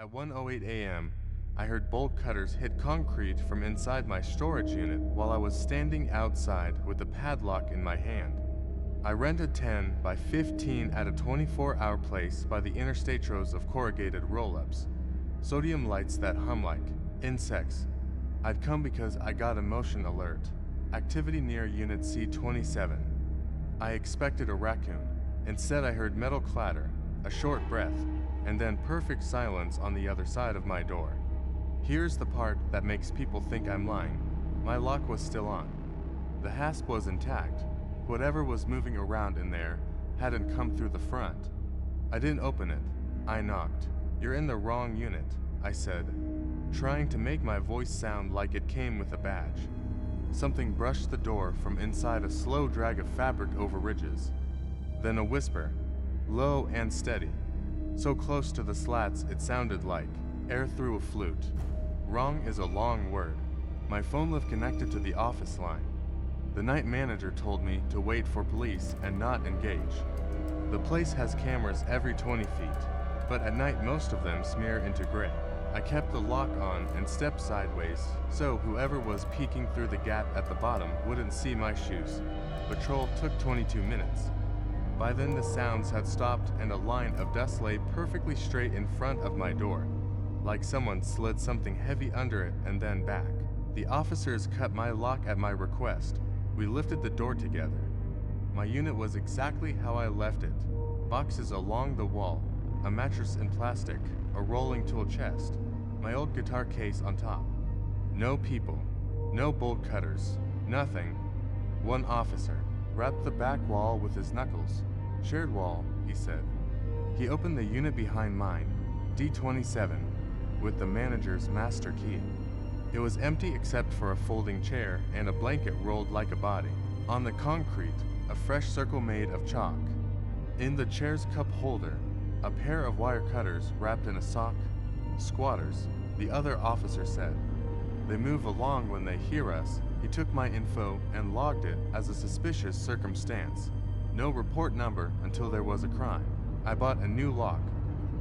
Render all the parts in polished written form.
At 1:08 a.m., I heard bolt cutters hit concrete from inside my storage unit while I was standing outside with the padlock in my hand. I rented 10 by 15 at a 24-hour place by the interstate rows of corrugated roll-ups. Sodium lights that hum like insects. I'd come because I got a motion alert. Activity near Unit C27. I expected a raccoon. Instead, I heard metal clatter, a short breath, and then perfect silence on the other side of my door. Here's the part that makes people think I'm lying. My lock was still on. The hasp was intact. Whatever was moving around in there hadn't come through the front. I didn't open it. I knocked. "You're in the wrong unit," I said, trying to make my voice sound like it came with a badge. Something brushed the door from inside, a slow drag of fabric over ridges. Then a whisper, low and steady, so close to the slats it sounded like air through a flute. Wrong is a long word. My phone lived connected to the office line. The night manager told me to wait for police and not engage. The place has cameras every 20 feet, but at night most of them smear into gray. I kept the lock on and stepped sideways, so whoever was peeking through the gap at the bottom wouldn't see my shoes. Patrol took 22 minutes. By then the sounds had stopped and a line of dust lay perfectly straight in front of my door, like someone slid something heavy under it and then back. The officers cut my lock at my request. We lifted the door together. My unit was exactly how I left it. Boxes along the wall, a mattress in plastic, a rolling tool chest, my old guitar case on top. No people, no bolt cutters, nothing. One officer rapped the back wall with his knuckles. "Shared wall," he said. He opened the unit behind mine, D27, with the manager's master key. It was empty except for a folding chair and a blanket rolled like a body. On the concrete, a fresh circle made of chalk. In the chair's cup holder, a pair of wire cutters wrapped in a sock. "Squatters," the other officer said. "They move along when they hear us." He took my info and logged it as a suspicious circumstance. No report number until there was a crime. I bought a new lock,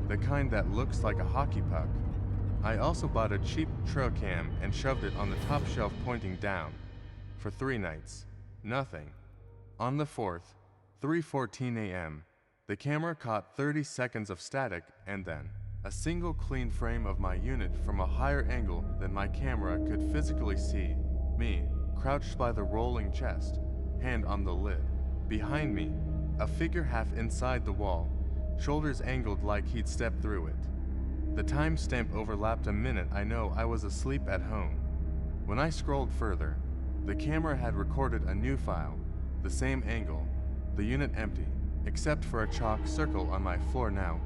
the kind that looks like a hockey puck. I also bought a cheap trail cam and shoved it on the top shelf pointing down. For 3 nights, nothing. On the 4th, 3:14 a.m., the camera caught 30 seconds of static and then a single clean frame of my unit from a higher angle than my camera could physically see. Me, crouched by the rolling chest, hand on the lid. Behind me, a figure half inside the wall, shoulders angled like he'd stepped through it. The timestamp overlapped a minute. I know I was asleep at home. When I scrolled further, the camera had recorded a new file, the same angle, the unit empty, except for a chalk circle on my floor now,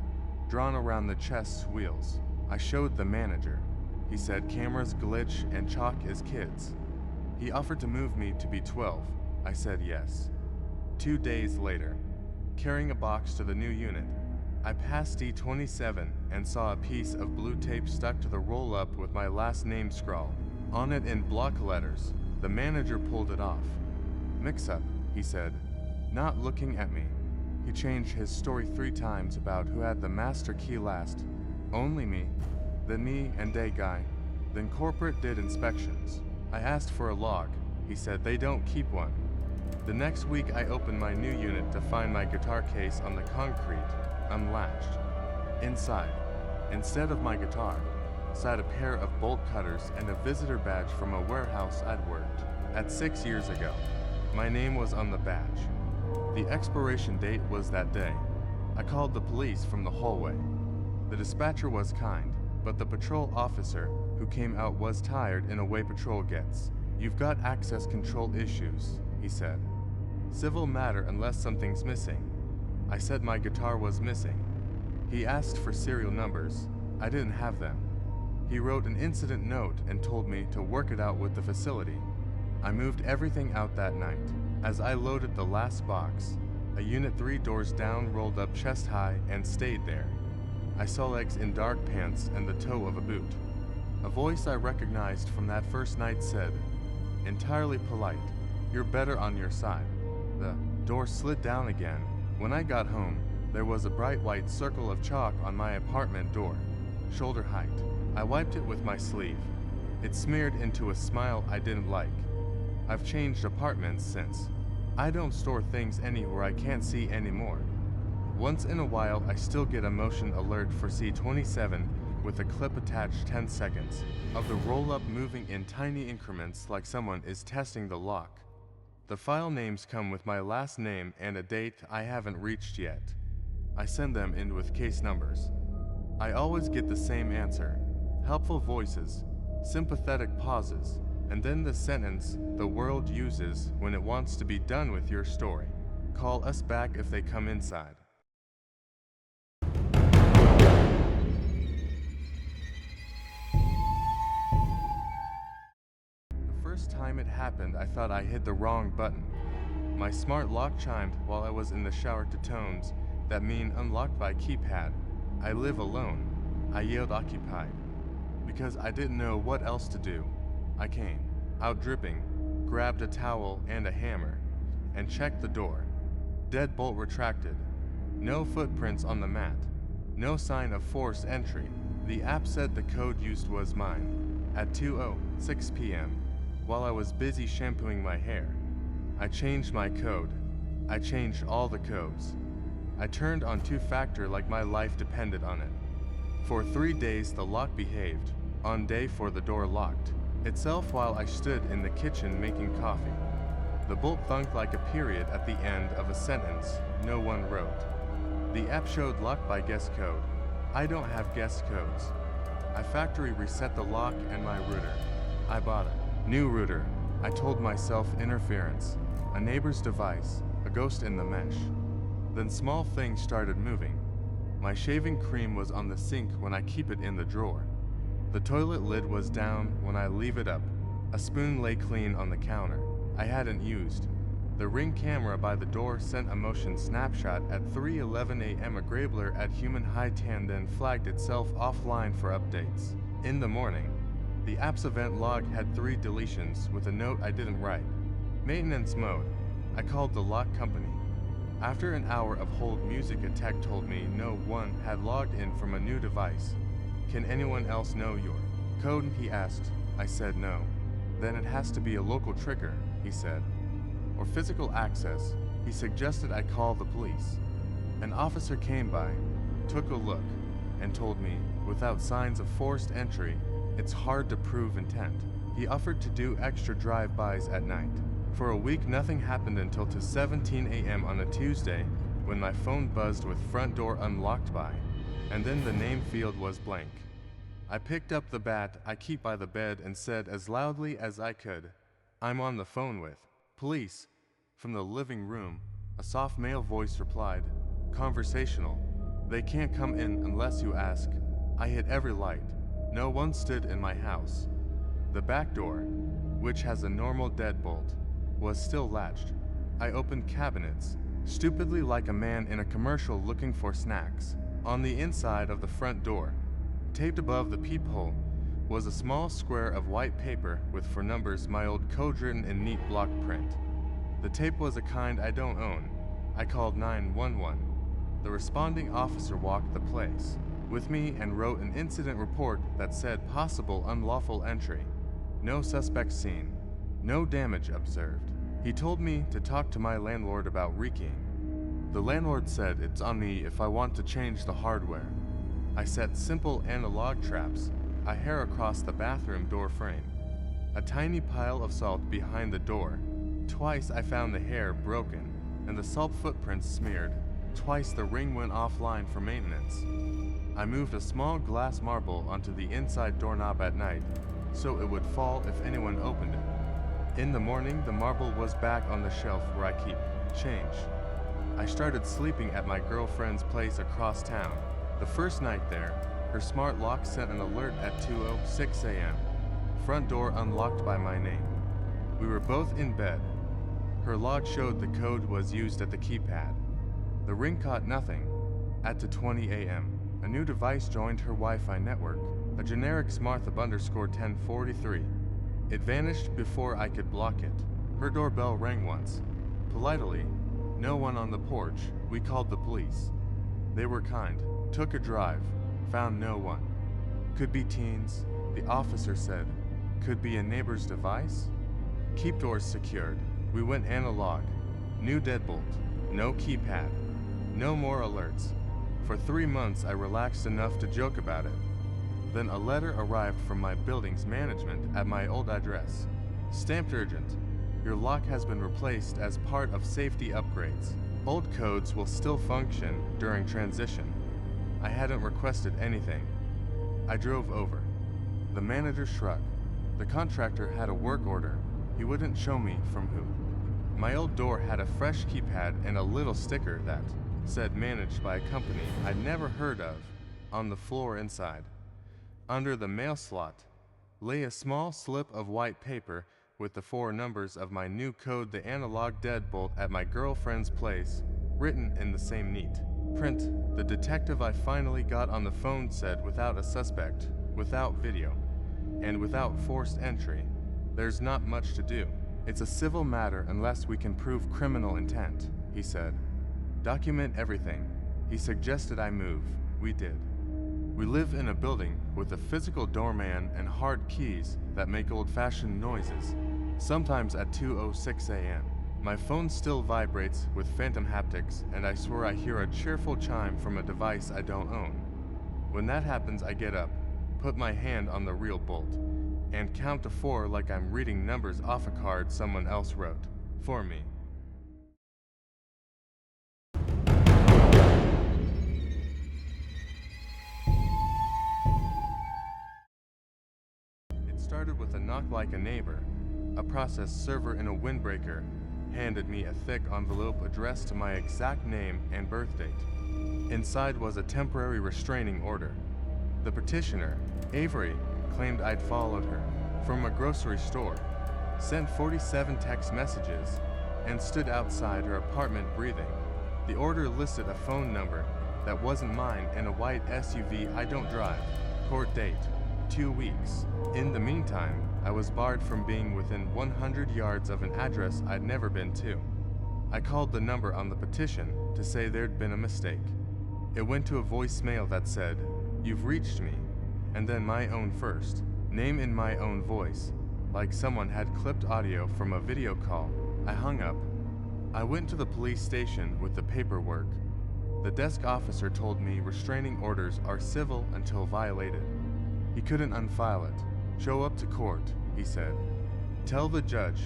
drawn around the chest's wheels. I showed the manager. He said cameras glitch and chalk is kids. He offered to move me to B12. I said yes. 2 days later, carrying a box to the new unit, I passed D27 and saw a piece of blue tape stuck to the roll-up with my last name scrawled on it in block letters. The manager pulled it off. "Mix-up," he said, not looking at me. He changed his story 3 times about who had the master key last. Only me, then me and day guy, then corporate did inspections. I asked for a log. He said they don't keep one. The next week I opened my new unit to find my guitar case on the concrete, unlatched. Inside, instead of my guitar, sat a pair of bolt cutters and a visitor badge from a warehouse I'd worked at 6 years ago. My name was on the badge. The expiration date was that day. I called the police from the hallway. The dispatcher was kind, but the patrol officer who came out was tired in a way patrol gets. "You've got access control issues," he said. "Civil matter unless something's missing." I said my guitar was missing. He asked for serial numbers. I didn't have them. He wrote an incident note and told me to work it out with the facility. I moved everything out that night. As I loaded the last box, a unit 3 doors down rolled up chest high and stayed there. I saw legs in dark pants and the toe of a boot. A voice I recognized from that first night said, entirely polite, "You're better on your side." The door slid down again. When I got home, there was a bright white circle of chalk on my apartment door. shoulder height. I wiped it with my sleeve. It smeared into a smile I didn't like. I've changed apartments since. I don't store things anywhere I can't see anymore. Once in a while, I still get a motion alert for C27 with a clip attached 10 seconds of the roll-up moving in tiny increments like someone is testing the lock. The file names come with my last name and a date I haven't reached yet. I send them in with case numbers. I always get the same answer. Helpful voices, sympathetic pauses, and then the sentence the world uses when it wants to be done with your story. Call us back if they come inside. The first time it happened, I thought I hit the wrong button. My smart lock chimed while I was in the shower to tones that mean unlocked by keypad. I live alone. I yelled occupied. Because I didn't know what else to do. I came, out dripping, grabbed a towel and a hammer, and checked the door. Deadbolt retracted. No footprints on the mat. No sign of forced entry. The app said the code used was mine. At 2:06 p.m., while I was busy shampooing my hair, I changed my code. I changed all the codes. I turned on two-factor like my life depended on it. For 3 days the lock behaved. On day 4 the door locked itself while I stood in the kitchen making coffee. The bolt thunked like a period at the end of a sentence no one wrote. The app showed lock by guest code. I don't have guest codes. I factory reset the lock and my router. I bought a new router. I told myself interference, a neighbor's device, a ghost in the mesh. Then small things started moving. My shaving cream was on the sink when I keep it in the drawer. The toilet lid was down when I leave it up. A spoon lay clean on the counter I hadn't used. The Ring camera by the door sent a motion snapshot at 3:11 a.m. A Grabler at Human High Tan then flagged itself offline for updates. In the morning, the app's event log had 3 deletions with a note I didn't write. Maintenance mode. I called the lock company. After an hour of hold music, a tech told me no one had logged in from a new device. Can anyone else know your code? He asked. I said no. Then it has to be a local trigger, he said. Or physical access. He suggested I call the police. An officer came by, took a look, and told me, without signs of forced entry, it's hard to prove intent. He offered to do extra drive-bys at night. For a week, nothing happened until 2:17 a.m. on a Tuesday when my phone buzzed with front door unlocked by, and then the name field was blank. I picked up the bat I keep by the bed and said as loudly as I could, I'm on the phone with police. From the living room, a soft male voice replied, conversational. They can't come in unless you ask. I hit every light. No one stood in my house. The back door, which has a normal deadbolt, was still latched. I opened cabinets, stupidly like a man in a commercial looking for snacks. On the inside of the front door, taped above the peephole, was a small square of white paper with for numbers my old code written in neat block print. The tape was a kind I don't own. I called 911. The responding officer walked the place with me and wrote an incident report that said possible unlawful entry. No suspect seen. No damage observed. He told me to talk to my landlord about rekeying. The landlord said it's on me if I want to change the hardware. I set simple analog traps, a hair across the bathroom door frame, a tiny pile of salt behind the door. Twice I found the hair broken and the salt footprints smeared. Twice the ring went offline for maintenance. I moved a small glass marble onto the inside doorknob at night so it would fall if anyone opened it. In the morning, the marble was back on the shelf where I keep change. I started sleeping at my girlfriend's place across town. The first night there, her smart lock sent an alert at 2:06 a.m. Front door unlocked by my name. We were both in bed. Her log showed the code was used at the keypad. The ring caught nothing. At 2:20 a.m., a new device joined her Wi-Fi network, a generic Smartha_1043. It vanished before I could block it. Her doorbell rang once. Politely, no one on the porch. We called the police. They were kind. Took a drive. Found no one. Could be teens, the officer said. Could be a neighbor's device? Keep doors secured. We went analog. New deadbolt. No keypad. No more alerts. For 3 months I relaxed enough to joke about it. Then a letter arrived from my building's management at my old address. Stamped urgent. Your lock has been replaced as part of safety upgrades. Old codes will still function during transition. I hadn't requested anything. I drove over. The manager shrugged. The contractor had a work order. He wouldn't show me from who. My old door had a fresh keypad and a little sticker that said managed by a company I'd never heard of on the floor inside. Under the mail slot lay a small slip of white paper with the 4 numbers of my new code, the analog deadbolt at my girlfriend's place, written in the same neat print. The detective I finally got on the phone said without a suspect, without video, and without forced entry, there's not much to do. It's a civil matter unless we can prove criminal intent, he said. Document everything. He suggested I move. We did. We live in a building with a physical doorman and hard keys that make old-fashioned noises, sometimes at 2:06 a.m. My phone still vibrates with phantom haptics, and I swear I hear a cheerful chime from a device I don't own. When that happens, I get up, put my hand on the real bolt, and count to 4 like I'm reading numbers off a card someone else wrote for me. It started with a knock like a neighbor. A process server in a windbreaker handed me a thick envelope addressed to my exact name and birth date. Inside was a temporary restraining order. The petitioner, Avery, claimed I'd followed her from a grocery store, sent 47 text messages, and stood outside her apartment breathing. The order listed a phone number that wasn't mine and a white SUV I don't drive. Court date, 2 weeks. In the meantime, I was barred from being within 100 yards of an address I'd never been to. I called the number on the petition to say there'd been a mistake. It went to a voicemail that said, "You've reached me," and then my own first name in my own voice, like someone had clipped audio from a video call. I hung up. I went to the police station with the paperwork. The desk officer told me restraining orders are civil until violated. He couldn't unfile it. Show up to court, he said. Tell the judge.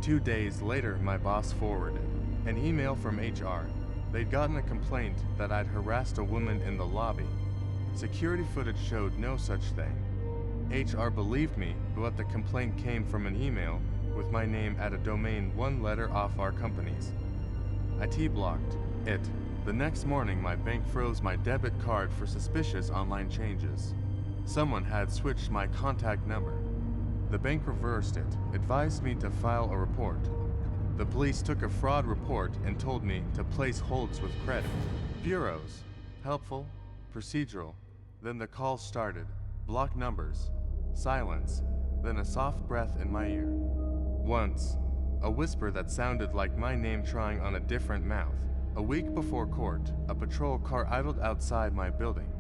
2 days later, my boss forwarded an email from HR. They'd gotten a complaint that I'd harassed a woman in the lobby. Security footage showed no such thing. HR believed me, but the complaint came from an email with my name at a domain 1 letter off our company's. I T-blocked it. The next morning, my bank froze my debit card for suspicious online changes. Someone had switched my contact number. The bank reversed it, advised me to file a report. The police took a fraud report and told me to place holds with credit bureaus. Helpful, procedural. Then the call started. Block numbers. Silence. Then a soft breath in my ear. Once, a whisper that sounded like my name trying on a different mouth. A week before court, a patrol car idled outside my building.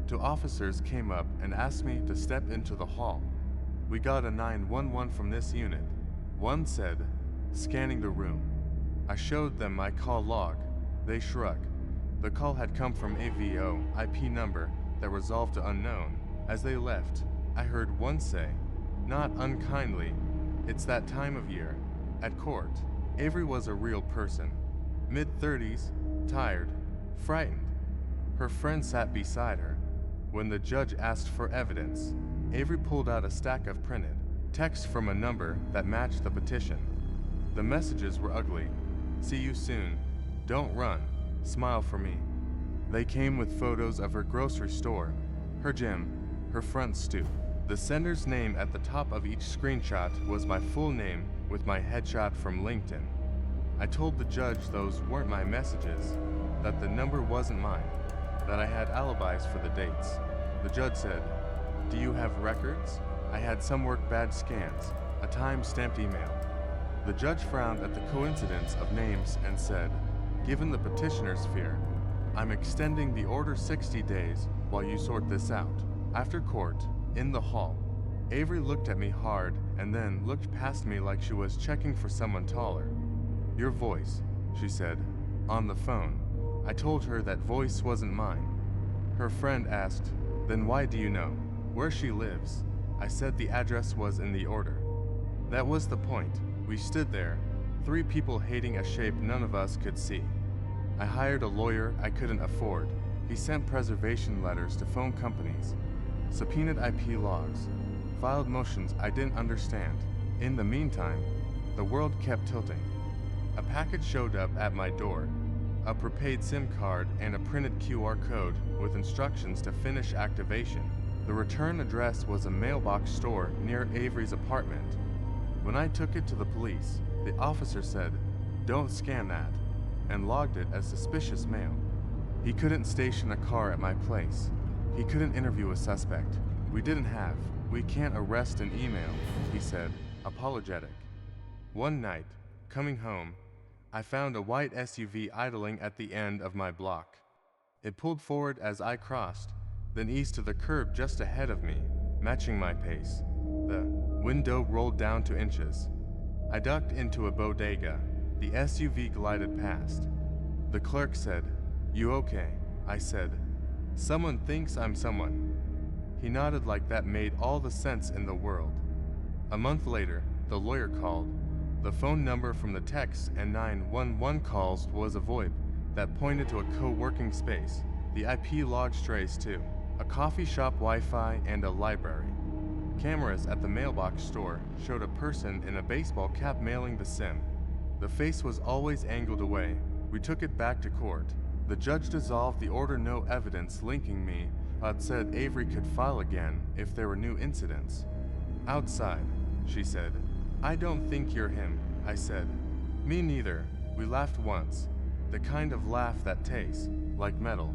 2 officers came up and asked me to step into the hall. We got a 911 from this unit. One said, scanning the room. I showed them my call log. They shrugged. The call had come from a VO IP number that resolved to unknown. As they left, I heard one say, not unkindly, "It's that time of year." At court, Avery was a real person. Mid-30s, tired, frightened. Her friend sat beside her. When the judge asked for evidence, Avery pulled out a stack of printed text from a number that matched the petition. The messages were ugly. "See you soon. Don't run. Smile for me." They came with photos of her grocery store, her gym, her front stoop. The sender's name at the top of each screenshot was my full name with my headshot from LinkedIn. I told the judge those weren't my messages, that the number wasn't mine, that I had alibis for the dates. The judge said, "Do you have records?" I had some work bad scans, a time-stamped email. The judge frowned at the coincidence of names and said, "Given the petitioner's fear, I'm extending the order 60 days while you sort this out." After court, in the hall, Avery looked at me hard and then looked past me like she was checking for someone taller. "Your voice," she said, on the phone. I told her that voice wasn't mine. Her friend asked, "Then why do you know where she lives?" I said the address was in the order. That was the point. We stood there, three people hating a shape none of us could see. I hired a lawyer I couldn't afford. He sent preservation letters to phone companies, subpoenaed IP logs, filed motions I didn't understand. In the meantime, the world kept tilting. A package showed up at my door, a prepaid SIM card and a printed QR code with instructions to finish activation. The return address was a mailbox store near Avery's apartment. When I took it to the police, the officer said, "Don't scan that," and logged it as suspicious mail. He couldn't station a car at my place. He couldn't interview a suspect. We can't arrest an email, he said, apologetic. One night, coming home, I found a white SUV idling at the end of my block. It pulled forward as I crossed, then eased to the curb just ahead of me, matching my pace. The window rolled down to inches. I ducked into a bodega. The SUV glided past. The clerk said, "You okay?" I said, "Someone thinks I'm someone." He nodded like that made all the sense in the world. A month later, the lawyer called. The phone number from the text and 911 calls was a VoIP that pointed to a co-working space. The IP logs traced too. A coffee shop Wi-Fi and a library. Cameras at the mailbox store showed a person in a baseball cap mailing the SIM. The face was always angled away. We took it back to court. The judge dissolved the order, no evidence linking me, but said Avery could file again if there were new incidents. "Outside," she said. "I don't think you're him," I said. "Me neither." We laughed once, the kind of laugh that tastes like metal.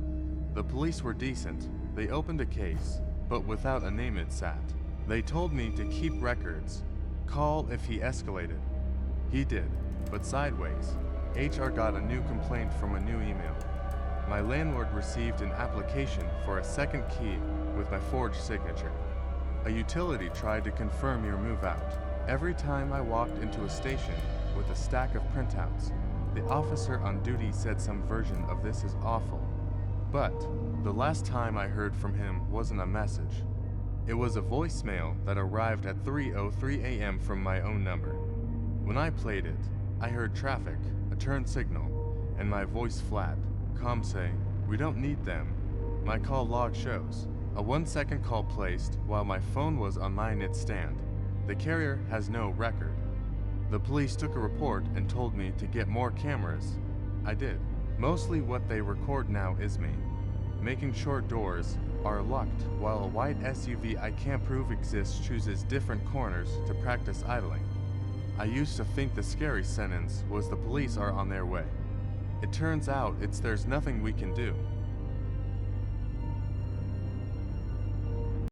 The police were decent. They opened a case, but without a name it sat. They told me to keep records, call if he escalated. He did, but sideways. HR got a new complaint from a new email. My landlord received an application for a second key with my forged signature. A utility tried to confirm your move out. Every time I walked into a station with a stack of printouts, the officer on duty said some version of "this is awful." But the last time I heard from him wasn't a message. It was a voicemail that arrived at 3:03 a.m. from my own number. When I played it, I heard traffic, a turn signal, and my voice flat. Com say, "We don't need them." My call log shows a 1-second call placed while my phone was on my nightstand. The carrier has no record. The police took a report and told me to get more cameras. I did. Mostly what they record now is me making sure doors are locked while a white SUV I can't prove exists chooses different corners to practice idling. I used to think the scary sentence was the police are on their way. It turns out it's there's nothing we can do.